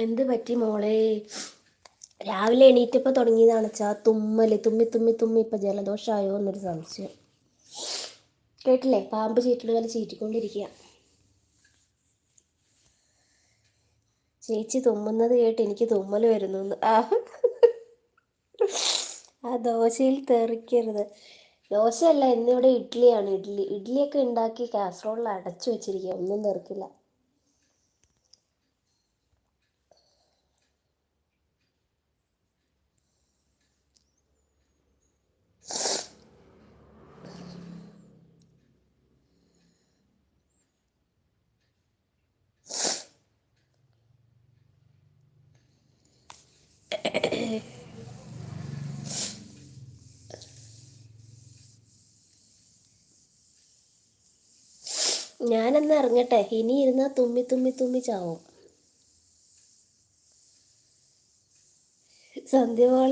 എന്ത് പറ്റി മോളെ? രാവിലെ എണീറ്റപ്പോൾ തുടങ്ങിയതാണ് തുമ്മൽ, തുമ്മി തുമ്മി തുമ്മി. ഇപ്പം ജലദോഷമായോ എന്നൊരു സംശയം. കേട്ടില്ലേ, പാമ്പ് ചീറ്റൽ പോലെ ചീറ്റിക്കൊണ്ടിരിക്കുക. ചേച്ചി തുമ്മുന്നത് കേട്ട് എനിക്ക് തുമ്മൽ വരുന്നു. ആ ദോശയിൽ തെറിക്കരുത്. ദോശയല്ല, ഇന്നിവിടെ ഇഡ്ഡലിയാണ്. ഇഡ്ഡലിയൊക്കെ ഉണ്ടാക്കി കാസറോളിൽ അടച്ചു വെച്ചിരിക്കുക, ഒന്നും തെറിക്കില്ല. ഞാനെന്ന് ഇറങ്ങട്ടെ, ഇനി ഇരുന്നാൽ തുമ്മി തുമ്മി തുമ്മി ചാവും. സന്ധ്യ